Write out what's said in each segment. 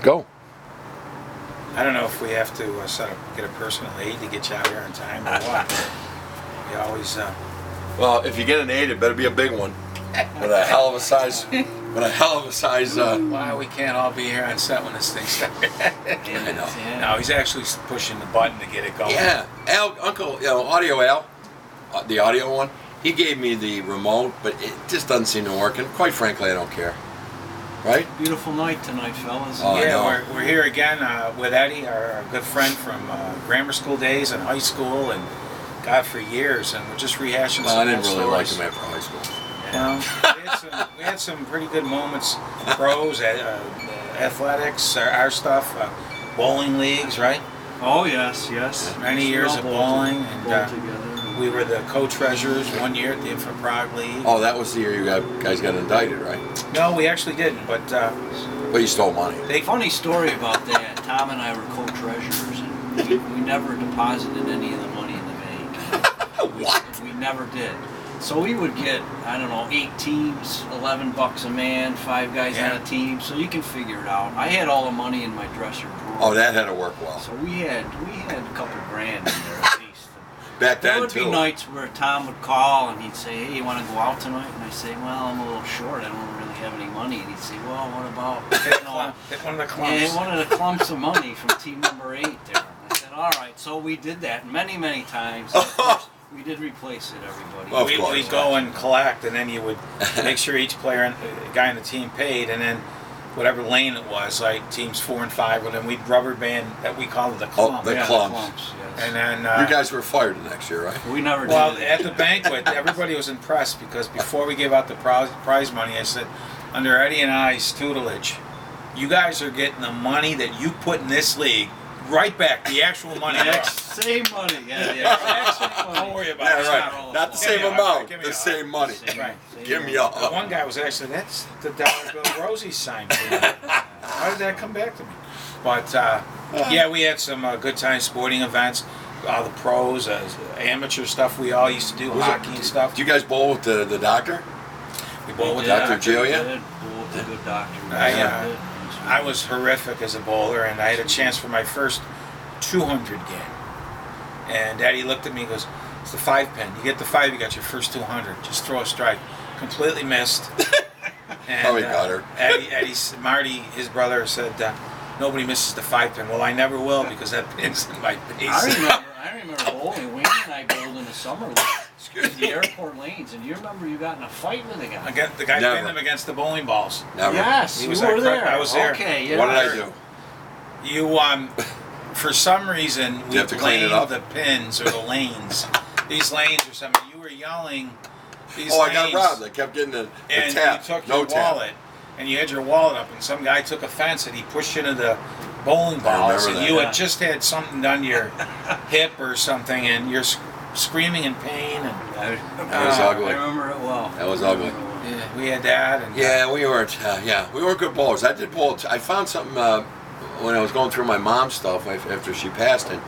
Go. I don't know if we have to get a personal aid to get you out here on time or what. We always. Well, if you get an 8, it better be a big one. With a hell of a size. Why we can't all be here on set when this thing starts? I know. Yeah. No, he's actually pushing the button to get it going. Yeah, Uncle, Audio Al, the audio one. He gave me the remote, but it just doesn't seem to work. And quite frankly, I don't care. Right? Beautiful night tonight, fellas. Oh, I know. Yeah, we're here again with Eddie, our good friend from grammar school days and high school, and God for years, and we're just rehashing Well, some I didn't old really like stories. him after high school. We had some pretty good moments. Pros, athletics, our stuff, bowling leagues, right? Oh yes, yes. Many We years all of bowled bowling, to- and bowled together. we were the co-treasurers one year at the Infant Prague League. Oh, that was the year you guys got indicted, right? No, we actually didn't, but But you stole money. Funny story about that. Tom and I were co-treasurers, and we never deposited any of the money in the bank. What? We never did. So we would get, I don't know, 8 teams, $11 a man, 5 guys on a team. So you can figure it out. I had all the money in my dresser drawer. Oh, that had to work well. So we had a couple grand in there at least. Back There then, would be too. nights where Tom would call and he'd say, "Hey, you want to go out tonight?" And I say, "Well, I'm a little short. I don't really have any money." And he'd say, "Well, what about hit one of the clumps. yeah, one of the clumps of money from team number 8 there?" I said, "All right." So we did that many, many times. Of course, we did replace it, everybody. Of course. We'd go and collect, and then you would make sure each player, guy on the team paid, and then whatever lane it was, like teams 4 and 5, and then we'd rubber band that we called the clump. the Yeah, clumps. yes. And then You guys were fired the next year, right? We never well, did. at the banquet, everybody was impressed because before we gave out the prize money, I said, under Eddie and I's tutelage, you guys are getting the money that you put in this league right back, the actual money. Same money. Yeah, the exact same money. Don't worry about Yeah, it. right. Not the same Give me amount, give me the a- same money. Right. Give me The all. one guy was actually, that's the dollar bill Rosie signed for you. How did that come back to me? But yeah, we had some good time sporting events. The pros, amateur stuff we all used to do, hockey and stuff. Do you guys bowl with the doctor? We bowled with Dr. that. Gio, yeah? Good, with the good doctor. I was horrific as a bowler, and I had a chance for my first 200 game. And Daddy looked at me and goes, "It's the 5-pin. You get the 5, you got your first 200. Just throw a strike." Completely missed. And, Oh, he got her. Marty, his brother, said, "Nobody misses the 5-pin." Well, I never will because that pin's in my face. I remember bowling. Wayne and I bowled in the summer league in the airport lanes, and you remember you got in a fight with a guy. Again, the guy Never. pinned him against the bowling balls. Never. Yes, He you was were at- there. I was there. Okay, yeah. What did I do? You, for some reason, we you have to clean it blamed up? the pins or the lanes. These lanes or something. You were yelling. These Oh, I lanes, got robbed. I kept getting the and tap. you took No your tap. wallet, and you had your wallet up, and some guy took offense, and he pushed you into the bowling balls, remember and that. you had just had something done to your hip or something, and you're screaming in pain, and That was ugly. I remember it well. That was ugly. yeah, we had that, and Yeah, we weren't. We weren't good bowlers. I did bowl. I found something when I was going through my mom's stuff after she passed, and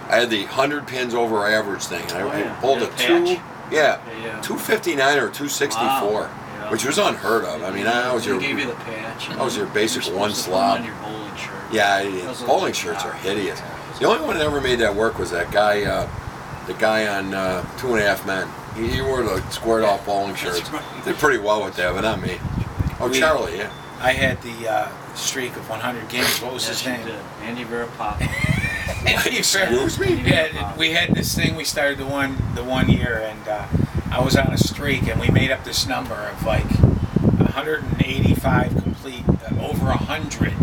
I had the 100 pins over average thing, and I bowled a That 2. patch? Yeah, Yeah. 259 or 264, Wow. Yeah. which was unheard of. I mean, that was They your gave you the patch. that was your basic You're one supposed to put it on slob. your bowling shirt. Yeah, Those are bowling the shirts are top. hideous. The only one that ever made that work was that guy, the guy on 2.5 Men. He wore the squared off bowling shirts. right. Did pretty well with that, but not me. Oh, Charlie, yeah. I had the streak of 100 games. What was Yes, his you name? did. Andy Verapapa. Excuse me? Yeah, we had this thing. We started the one year, and I was on a streak, and we made up this number of like 185 complete, over 100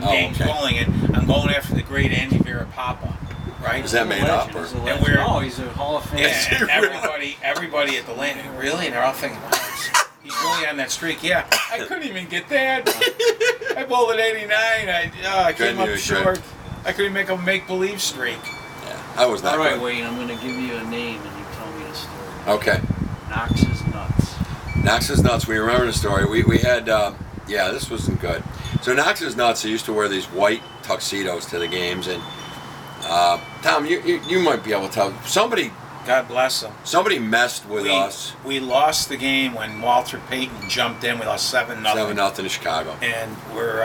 games okay. bowling, and I'm going after the great Andy Verapapa, right? Is that made up, or? He's a And legend. we're- No, he's a Hall of Fame. Yeah, and everybody at the lane, really? And they're all thinking, wow, he's really on that streak. Yeah, I couldn't even get that. I bowled at 89. I came Couldn't up you, short. I couldn't make a make-believe streak. Yeah, I was not All right, good. Wayne, I'm going to give you a name and you tell me a story. Okay. Knox's Nuts. Knox's Nuts, we remember the story. We had, this wasn't good. So Knox's Nuts, they used to wear these white tuxedos to the games, and Tom, you might be able to tell. God bless him. Somebody messed with us. We lost the game when Walter Payton jumped in. We lost 7-0. 7-0 in Chicago. And we're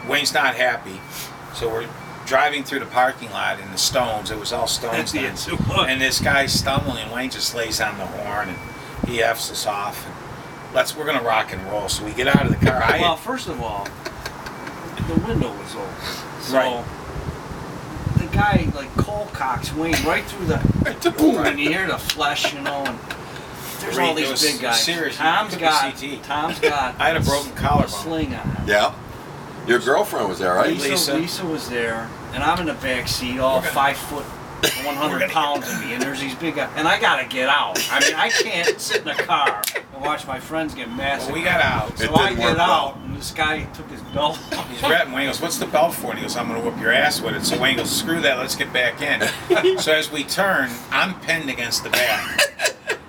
Wayne's not happy, so we're driving through the parking lot in the stones. It was all stones then. Yes, it was. And this guy's stumbling, and Wayne just lays on the horn, and he F's us off. And we're gonna rock and roll. So we get out of the car. Well, first of all, the window was open, so Right. the guy like Cole Cox Wayne right through the boom, and you hear the flesh, and there's all It these was big guys. serious. Tom's Took the got CT. I I had a broken collarbone. sling on him. Yeah. Your girlfriend was there, right? Lisa. Lisa was there, and I'm in the back seat, all We're gonna- 5 foot, 100 pounds of me, and there's these big guys, and I gotta get out. I mean, I can't sit in a car and watch my friends get massive. Well, we got out. So It I didn't get work out, well. and this guy took his belt off. He's ratting. Wayne goes, "What's the belt for?" And he goes, "I'm going to whoop your ass with it." So Wayne goes, "Screw that, let's get back in." So as we turn, I'm pinned against the back,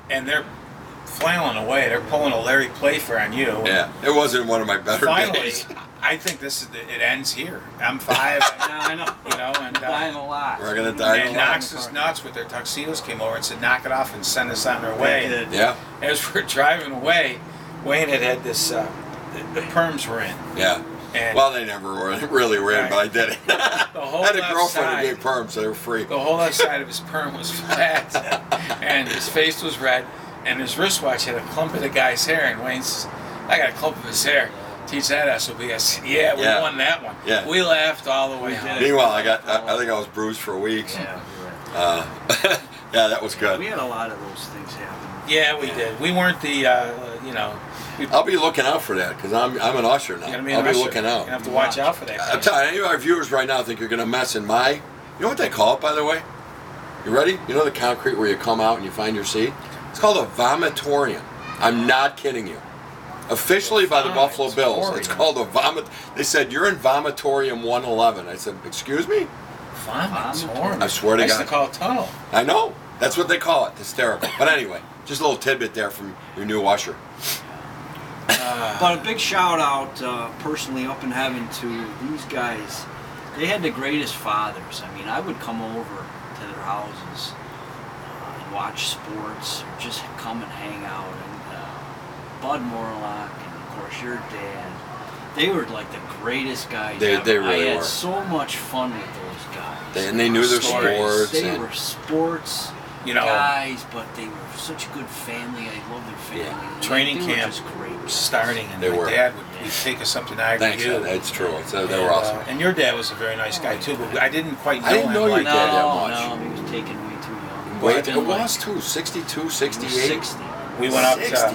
and they're flailing away. They're pulling a Larry Playfair on you. Yeah. It wasn't one of my better Finally, days. I think it ends here. I'm 5, Yeah, I know. you know, and Dying a lot. We're gonna die. and a lot. Knox's nuts with their tuxedos came over and said, "Knock it off and send us on our They way." did. Yeah. As we're driving away, Wayne had this. The perms were in, Yeah. and Well, they never were, really were in, but I did it. the whole I had a left girlfriend side. who gave perms, so they were free. The whole left side of his perm was flat, and his face was red, and his wristwatch had a clump of the guy's hair. And Wayne says, "I got a clump of his hair. Teach that SOB." I said, "Yeah, we Yeah. won that one." Yeah. We laughed all the way We home. did. Meanwhile, I think I was bruised for weeks. Yeah. Yeah, that was good. We had a lot of those things happen. Yeah, we did. We weren't the, you know. I'll be looking out for that because I'm an usher now. You're gonna be I'll an be usher. looking You out. have to watch out for that. I'm telling you, any of our viewers right now think you're gonna mess in my. You know what they call it, by the way? You ready? You know the concrete where you come out and you find your seat? It's called a vomitorium. I'm not kidding you. Officially by the Buffalo Bills, it's Vomitorium. called a vomit. They said you're in vomitorium 111. I said, excuse me? Vomitorium. I swear to I used God. to call it tunnel. I know. That's what they call it. Hysterical. But anyway, just a little tidbit there from your new usher. But a big shout out personally up in heaven to these guys. They had the greatest fathers. I mean, I would come over to their houses and watch sports or just come and hang out. And Bud Morlock and of course your dad. They were like the greatest guys They ever. really I had were. so much fun with those guys. And they knew their Stories. sports. They and- were sports You know, guys, but they were such a good family. I love their family. Yeah. And Training they were camp just great. starting, and They my were. dad would take us up to Niagara Thanks, U. that's true. They And, were awesome. And your dad was a very nice guy too, but I didn't quite know I didn't him. know your like dad that No, much. he was taken way too young. Wait, But- it was too. 62, He was 68. 60. We went up 60. to.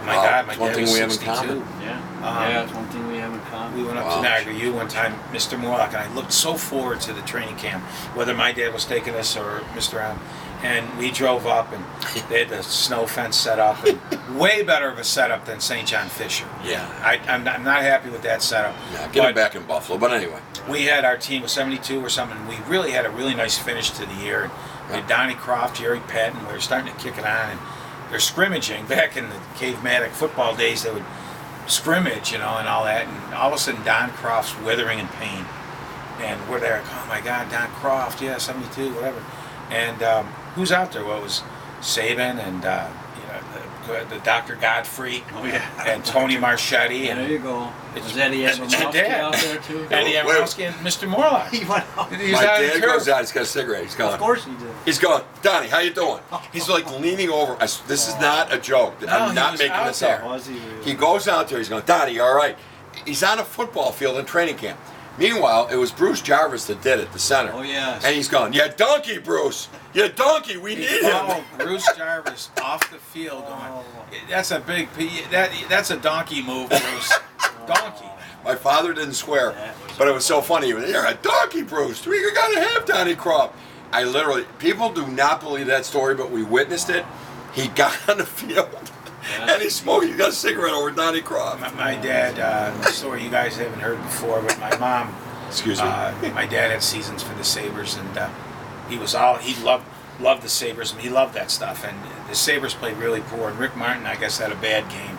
My Wow, God, my it's one dad thing was we have in 62. common. Yeah. Um, Yeah, it's one thing we have in common. We went up Wow. to Niagara U one time, Mr. Morlock, and I looked so forward to the training camp, whether my dad was taking us or Mr. M. And we drove up, and they had the snow fence set up, and way better of a setup than St. John Fisher. Yeah. I'm not happy with that setup. Yeah, get But it back in Buffalo. But anyway. we had our team was 72 or something. We really had a really nice finish to the year. We had Donnie Croft, Jerry Patton. We were starting to kick it on, and they're scrimmaging. Back in the Cave-Matic football days, they would scrimmage, and all that. And all of a sudden, Don Croft's withering in pain, and we're there. Oh my God, Don Croft, yeah, 72, whatever. And who's out there? Well, it was Saban and the Dr. Godfrey. Oh, yeah. And Tony Marchetti Yeah, there and you go. It's- Was Eddie it's your Abramowski dad. out there too? Eddie Wait. Abramowski and Mr. Morlock. He went out. He's My out of the dad turf. goes out. He's got a cigarette. He's going. Of course he did. He's going. Donnie, how you doing? He's like leaning over. This is not a joke. No, I'm he not was making out this there. up. Was he really? He goes out there. He's going, Donnie, you all right? He's on a football field in training camp. Meanwhile, it was Bruce Jarvis that did it, the center. Oh, yes. And he's going, yeah, donkey, Bruce. Yeah, donkey. We He need him. followed Bruce Jarvis off the field going, Oh. that's a big, that's a donkey move, Bruce. Donkey. My father didn't swear, That was but it was so funny. He was, you're a donkey, Bruce. We got to have Donnie Croft. I literally, people do not believe that story, but we witnessed it. He got on the field and he smoked. He got a cigarette over Donnie Croft. My dad, a story you guys haven't heard before, but my mom, Excuse me. my dad had seasons for the Sabres, and he loved the Sabres, and he loved that stuff. And the Sabres played really poor, and Rick Martin, I guess, had a bad game.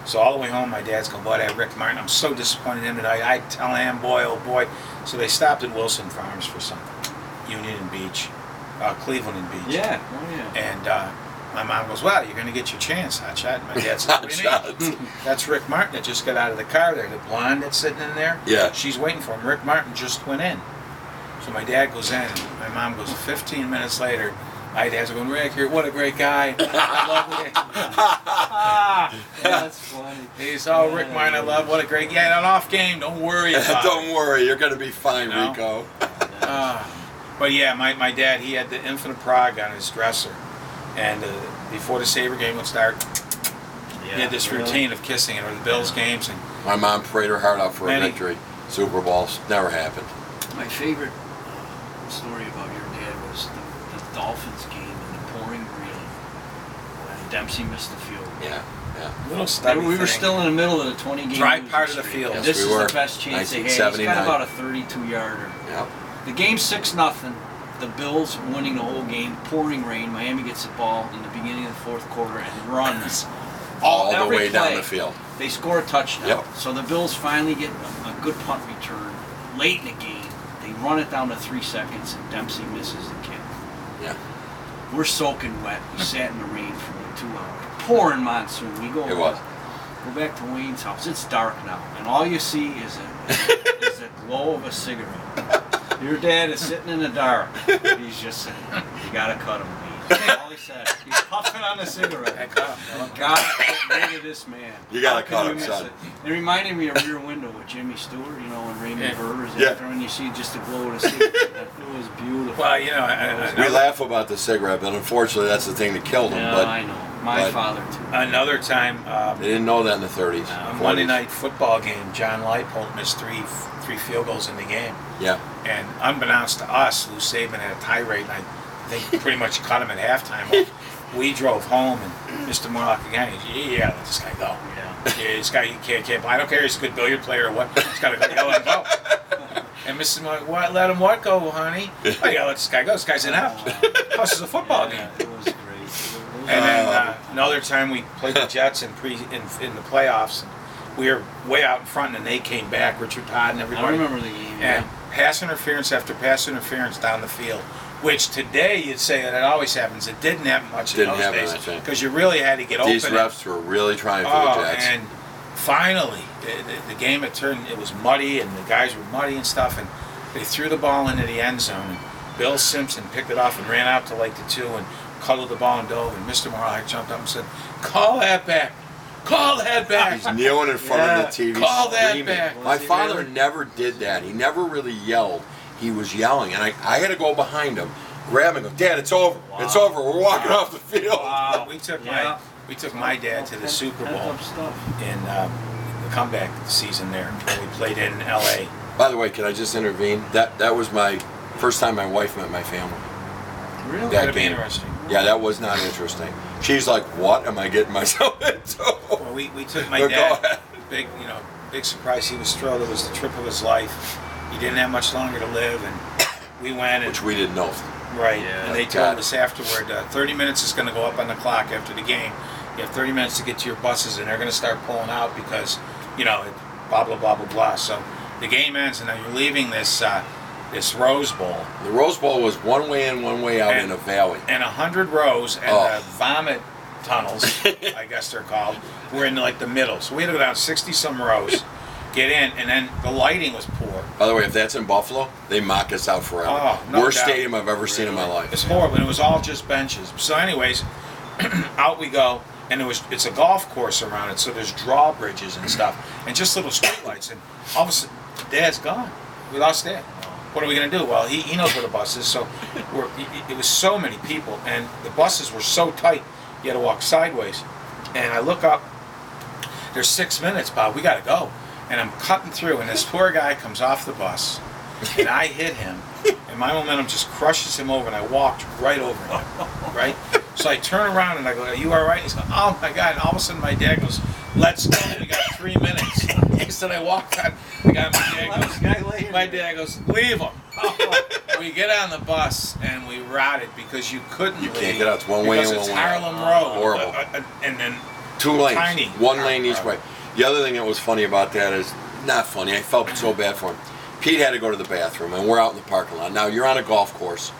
So all the way home, my dad's going, boy, that Rick Martin, I'm so disappointed in him tonight. I tell him, boy, oh boy. So they stopped at Wilson Farms for something. Union and Beach, Cleveland and Beach. Yeah. Oh, yeah. And my mom goes, "Well, you're going to get your chance, hotshot." And my dad says, "What do you Hotshot. mean?" That's Rick Martin that just got out of the car there. The blonde that's sitting in there. Yeah. She's waiting for him. Rick Martin just went in. So my dad goes in. And my mom goes 15 minutes later. My dad's going, "Rick, you're what a great guy. I love it." That's funny. He's Rick Martin. I love what a great guy. An off game. Don't worry about it. Don't worry, you're going to be fine, You know? Rico. But yeah, my dad, he had the Infinite Prague on his dresser. And before the Sabre game would start, he had this routine of kissing it, or the Bills games. And My mom prayed her heart out for a Many. victory. Super Bowls never happened. My favorite story about your dad was the Dolphins game in the pouring rain when Dempsey missed the field. Yeah. little stubby We were thing. still in the middle of the 20-game Dry losing part of the streak. field. Yes, This we is were. the best chance they had. He's got 1979. about a 32-yarder. Yep. The game's 6-0. The Bills winning the whole game. Pouring rain. Miami gets the ball in the beginning of the fourth quarter and runs All the every way down play. the field. They score a touchdown. Yep. So the Bills finally get a good punt return late in the game. They run it down to 3 seconds, and Dempsey misses the kick. Yeah. We're soaking wet. We sat in the rain for like 2 hours. Pouring monsoon. We go. It was. Go back to Wayne's house. It's dark now, and all you see is a glow of a cigarette. Your dad is sitting in the dark. He's just saying, "You gotta cut him, Wayne." All he said. He's puffing on the cigarette. I cut him. Gotta get rid of this man. You gotta How can cut you him, miss son. It? It reminded me of Rear Window with Jimmy Stewart, you know, when Raymond Yeah. Burr is Yeah. after him, and you see just the glow of the cigarette. It was beautiful. Well, you know, We laugh about the cigarette, but unfortunately, that's the thing that killed him. Yeah, But I know. My but- father too. another time, they didn't know that in the 30s. Monday 40s. night football game, John Leipold missed three field goals in the game. Yeah. And unbeknownst to us, Lou Saban had a tirade, and I think pretty much cut him at halftime. We drove home, and Mr. Morlock again, yeah, let this guy go. Yeah, this guy, you can't. I don't care if he's a good billiard player or what. Just gotta let him go. And Mrs. Morlock, what? Let him what go, honey? Oh, you gotta let this guy go. This guy's in out. Plus, it's a football game. It was great. And then another time we played the Jets in the playoffs. We were way out in front, and they came back. Richard Todd and I everybody. remember the game. And pass interference after pass interference down the field, which today you'd say that it always happens. It didn't happen much Didn't in those happen, I days think. because you really had to get These open. refs were really trying for the Jets. And finally, the game had turned. It was muddy, and the guys were muddy and stuff. And they threw the ball into the end zone. And Bill Simpson picked it off and ran out to like the 2 and cuddled the ball and dove. And Mr. Morlock jumped up and said, "Call that back! Call that back! He's kneeling in front of the TV Call that screaming. back." My Was he father really? never did that. He never really yelled. He was yelling, and I had to go behind him, grab him, and go, "Dad, it's over. It's over. We're walking off the field." Wow. We took Yeah. my dad to the Super Bowl Pent-up stuff. in the comeback season there when we played in L.A. By the way, can I just intervene? That was my first time my wife met my family. Really? That That'd be game. interesting. Yeah, that was not interesting. She's like, "What am I getting myself into?" Well, we took my But go dad. ahead. Big surprise. He was thrilled. It was the trip of his life. He didn't have much longer to live, and we went. And, Which we didn't know. right. Yeah. And they God. told us afterward, 30 minutes is going to go up on the clock after the game. You have 30 minutes to get to your buses, and they're going to start pulling out because, blah blah blah blah blah. So the game ends, and now you're leaving this Rose Bowl. The Rose Bowl was one way in, one way out And- in a valley. And 100 rows, and Oh. the vomit tunnels, I guess they're called, were in like the middle. So we had to go down 60-some rows, get in, and then the lighting was poor. By the way, if that's in Buffalo, they mock us out forever. Oh, no Worst doubt. stadium I've ever seen in my life. It's horrible, and it was all just benches. So anyways, out we go, and it's a golf course around it, so there's drawbridges and stuff, and just little streetlights, and all of a sudden, Dad's gone. We lost Dad. What are we going to do? Well, he knows where the bus is, so it was so many people, and the buses were so tight, you had to walk sideways. And I look up, there's 6 minutes, Bob, we got to go. And I'm cutting through, and this poor guy comes off the bus, and I hit him, and my momentum just crushes him over, and I walked right over him, right? So I turn around, and I go, "Are you all right?" He's going, "Oh, my God." And all of a sudden, my dad goes, "Let's go. We got 3 minutes." So I walked on. My dad goes, "Leave him." We get on the bus, and we rotted because you couldn't leave. can't get out. It's one way because in, it's one way out. Harlem Road. Horrible. And then 2 lanes. Tiny. 1 lane each way. The other thing that was funny about that is, not funny, I felt so bad for him. Pete had to go to the bathroom, and we're out in the parking lot. Now, you're on a golf course.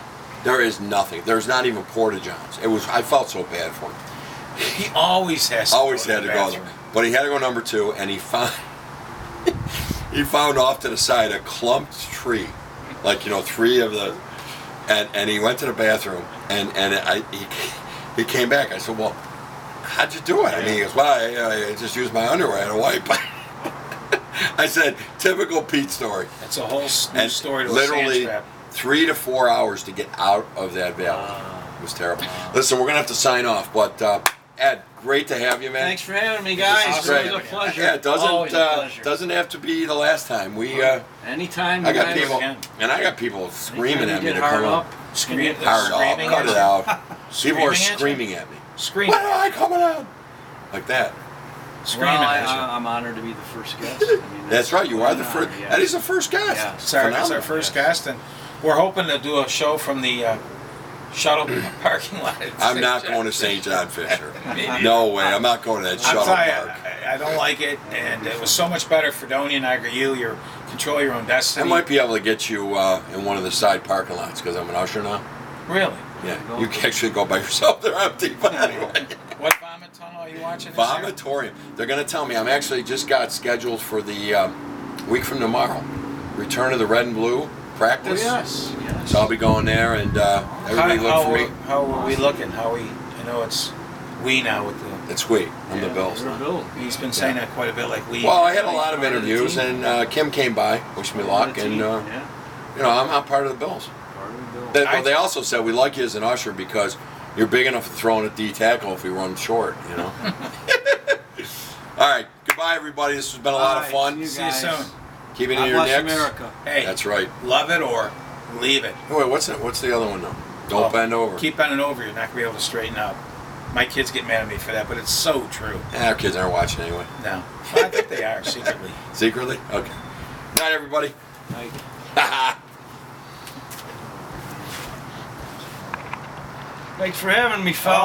There is nothing. There's not even porta johns. I felt so bad for him. He always has to Always go had to to the go bathroom. there. But he had to go number 2, and he found he found off to the side a clumped tree, like 3 of the, and he went to the bathroom, and he came back. I said, well, how'd you do it? And he goes, well, I just used my underwear to wipe. I said, typical Pete story. It's a whole new And story to a literally sand trap. 3 to 4 hours to get out of that valley. It was terrible. Listen, we're gonna have to sign off, but Ed, great to have you, man. Thanks for having me, guys. This is It was great. a pleasure. Yeah, it Always a pleasure. doesn't have to be the last time. Anytime. I you got guys, people, again. and I got people screaming anytime at you me to get hard come up. up. Screaming, Hard off, screaming cut at it you? out. People are Screaming at you? screaming at me. Screaming. When am I coming out? Like that. Screaming Well, at you. I'm honored to be the first guest. I mean, That's right. You are the an first. honor, yeah. Eddie's the first guest. Yeah. It's our Phenomenal. first guest, and we're hoping to do a show from the shuttle parking lot. at I'm St. not John. going to St. John Fisher. Maybe. No way. I'm not going to that I'm shuttle telling you, park. I don't like it, and it was so much better for Fredonia and Niagara. You control your own I destiny. might be able to get you in one of the side parking lots because I'm an usher now. Really. Yeah, you can actually go by yourself. They're empty, but anyway. What vomit tunnel are you watching? this year? Vomitorium. They're going to tell me. I'm actually just got scheduled for the week from tomorrow. Return of the red and blue Oh, practice. yes. So I'll be going there, and everybody look for me. How are we looking? I know it's we now with the. It's sweet. I'm the Bills. You're a Bill. He's been saying that quite a bit, like we. Well, I had a lot of Part of the interviews, team. and Kim came by, wished me luck, and Yeah. I'm part of the Bills. Part of the Bill. They also said we like you as an usher because you're big enough to throw in a D tackle if we run short. All right. Goodbye, everybody. This has been a lot of All right, fun. see See you soon. Keep it in God your bless necks. America. Hey, That's right. love it or leave it. Oh, wait, what's the other one though? Don't Oh, bend over. Keep bending over. You're not gonna be able to straighten up. My kids get mad at me for that, but it's so true. Our kids aren't watching anyway. No, well, I think they are secretly. Secretly? Okay. Good night, everybody. Like, thanks for having me, fella.